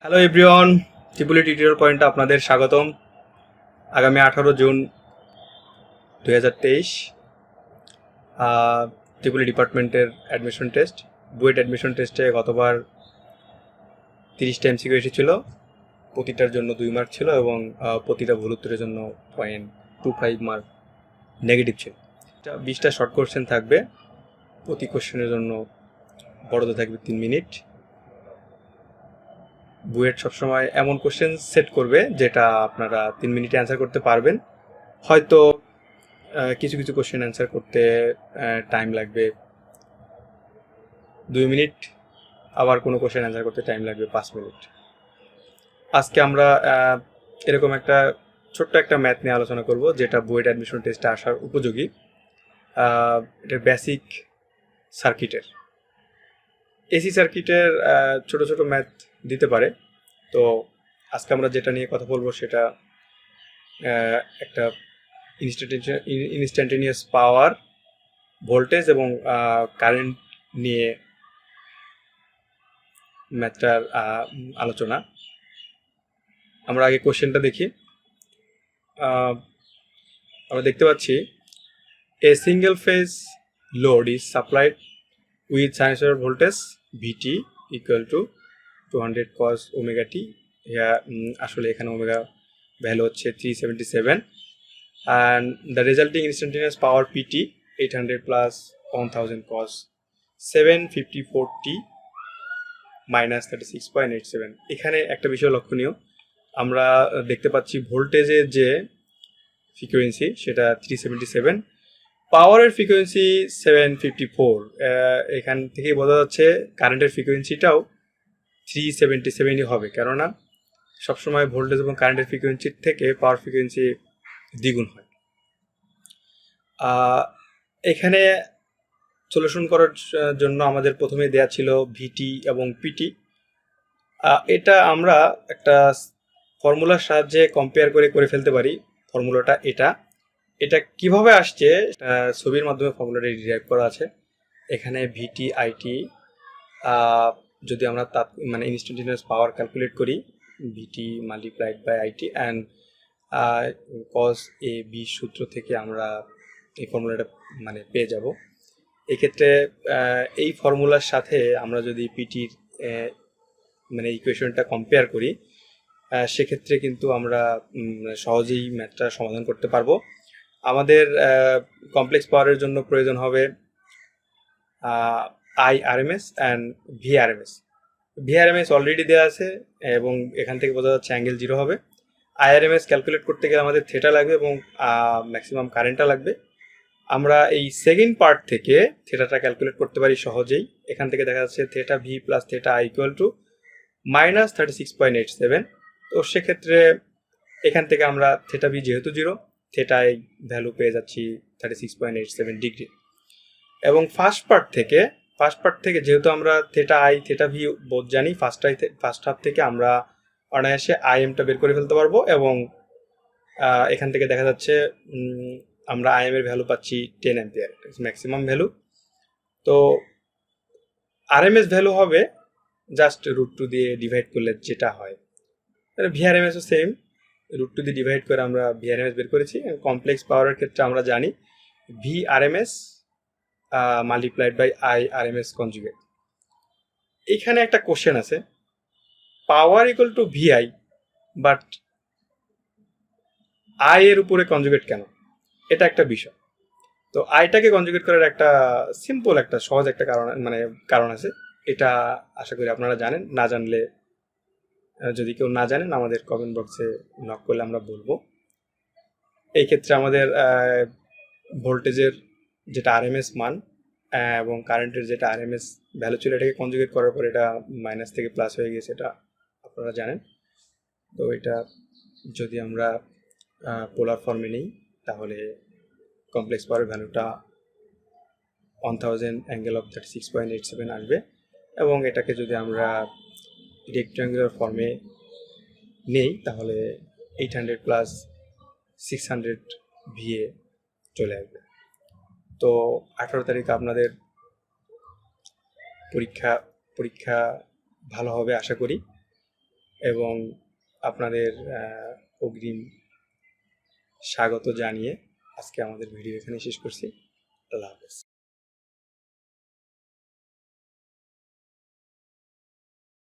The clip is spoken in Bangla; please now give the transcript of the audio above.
হ্যালো এভরিওয়ান, ত্রিপুলি টিউটোরিয়াল পয়েন্টে আপনাদের স্বাগতম। আগামী 18 জুন 2023 ত্রিপুলি ডিপার্টমেন্টের অ্যাডমিশন টেস্ট, বুয়েট অ্যাডমিশন টেস্টে গতবার 30টা এমসিকিউ এসেছিল। প্রতিটার জন্য 2 মার্ক ছিল এবং প্রতিটা ভুল উত্তরের জন্য 0.25 মার্ক নেগেটিভ ছিল। 20টা শর্ট কোশ্চেন থাকবে, প্রতি কোশ্চেনের জন্য বড়তে থাকবে 3 মিনিট। বুয়েট সবসময় এমন কোশ্চেন সেট করবে যেটা আপনারা 3 মিনিটে অ্যান্সার করতে পারবেন। হয়তো কিছু কিছু কোশ্চেন অ্যান্সার করতে টাইম লাগবে 2 মিনিট, আবার কোনো কোশ্চেন অ্যান্সার করতে টাইম লাগবে 5 মিনিট। আজকে আমরা এরকম একটা ছোট্ট একটা ম্যাথ নিয়ে আলোচনা করব যেটা বুয়েট অ্যাডমিশন টেস্টে আসার উপযোগী। এটা বেসিক সার্কিটের, এসি সার্কিটের ছোট ছোট ম্যাথ দিতে পারে। তো আজকে আমরা যেটা নিয়ে কথা বলবো সেটা একটা ইনস্ট্যান্টেনিয়াস পাওয়ার, ভোল্টেজ এবং কারেন্ট নিয়ে ম্যাথটার আলোচনা। আমরা আগে কোশ্চেনটা দেখি। আমরা দেখতে পাচ্ছি a single phase load is supplied with sinusoidal voltage V T equal to 200 cos omega T. আসলে এখানে ওমেগা ভ্যালু হচ্ছে 377 and the resulting instantaneous power PT 800 plus 1000 cos 754t minus 36.87। এখানে একটা বিষয় লক্ষণীয়, আমরা দেখতে পাচ্ছি ভোল্টেজের যে ফ্রিকোয়েন্সি সেটা 377, পাওয়ারের ফ্রিকোয়েন্সি 754। এখান থেকেই বোঝা যাচ্ছে কারেন্টের ফ্রিকোয়েন্সিটাও 377ই হবে, কেননা সবসময় ভোল্টেজ এবং কারেন্টের ফ্রিকোয়েন্সির থেকে পাওয়ার ফ্রিকোয়েন্সি দ্বিগুণ হয়। এখানে সলিউশন করার জন্য আমাদের প্রথমে দেয়া ছিল ভিটি এবং পিটি। এটা আমরা একটা ফর্মুলার সাহায্যে কম্পেয়ার করে ফেলতে পারি। ফর্মুলাটা এটা কিভাবে আসছে ছবির মাধ্যমে ফর্মুলাটা ডিরাইভ করা আছে। এখানে ভিটি আইটি যদি আমরা মানে ইনস্ট্যান্টেনিয়াস পাওয়ার ক্যালকুলেট করি, V T multiplied by I T and cos A B সূত্র থেকে আমরা এই ফর্মুলাটা মানে পেয়ে যাব। এক্ষেত্রে এই ফর্মুলার সাথে আমরা যদি পিটির মানে ইকুয়েশনটা কম্পেয়ার করি, সেক্ষেত্রে কিন্তু আমরা সহজেই ম্যাথটা সমাধান করতে পারবো। আমাদের কমপ্লেক্স পাওয়ারের জন্য প্রয়োজন হবে IRMS and V RMS. V RMS already দেওয়া আছে এবং এখান থেকে বোঝা যাচ্ছে অ্যাঙ্গেল 0 হবে। আইআরএমএস ক্যালকুলেট করতে গেলে আমাদের থেটা লাগবে এবং ম্যাক্সিমাম কারেন্টটা লাগবে। আমরা এই সেকেন্ড পার্ট থেকে থেটাটা ক্যালকুলেট করতে পারি সহজেই। এখান থেকে দেখা যাচ্ছে theta V plus theta I equal to minus 36.87। তো সেক্ষেত্রে এখান থেকে আমরা থেটা ভি যেহেতু 0, থেটা আই ভ্যালু পেয়ে যাচ্ছি 36.87 ডিগ্রি। এবং ফার্স্ট পার্ট থেকে যেহেতু আমরা থেটা আই থেটা ভি বোধ জানি, ফার্স্ট হাফ থেকে আমরা অনায়াসে আইএমটা বের করে ফেলতে পারবো এবং এখান থেকে দেখা যাচ্ছে আমরা আইএম এর ভ্যালু পাচ্ছি 10 অ্যাম্পিয়ার ম্যাক্সিমাম ভ্যালু। তো আরএমএস ভ্যালু হবে জাস্ট √2 দিয়ে ডিভাইড করলে যেটা হয়। ভিআরএমএসও সেম, √2 দিয়ে ডিভাইড করে আমরা ভিআরএমএস বের করেছি। কমপ্লেক্স পাওয়ারের ক্ষেত্রে আমরা জানি V RMS multiplied by I RMS conjugate. এখানে একটা কোশ্চেন আছে, power equal to V I but I এর উপরে কনজুগেট কেন? এটা একটা বিষয়। তো আইটাকে কনজুগেট করার একটা সিম্পল একটা সহজ একটা কারণ আছে। এটা আশা করি আপনারা জানেন, না জানলে যদি কেউ না জানেন আমাদের কমেন্ট বক্সে নক করলে আমরা বলবো। এই ক্ষেত্রে আমাদের ভোল্টেজের যেটা আরএমএস মান এবং কারেন্টের যেটা আরএমএস ভ্যালু ছিল, এটাকে কনজুগেট করার পর এটা মাইনাস থেকে প্লাস হয়ে গেছে, এটা আপনারা জানেন। তো এটা যদি আমরা পোলার ফর্মে নিই তাহলে কমপ্লেক্স পাওয়ারের ভ্যালুটা 1000 অ্যাঙ্গেল অফ 36.87 আসবে এবং এটাকে যদি আমরা রেক্ট্যাঙ্গুলার ফর্মে নেই তাহলে 800 প্লাস 600 ভিএ চলে আসবে। তো 18 তারিখে আপনাদের পরীক্ষা ভালো হবে আশা করি। এবং আপনাদের অগ্রিম স্বাগত জানিয়ে আজকে আমাদের ভিডিও এখানে শেষ করছি। আল্লাহ হাফেজ।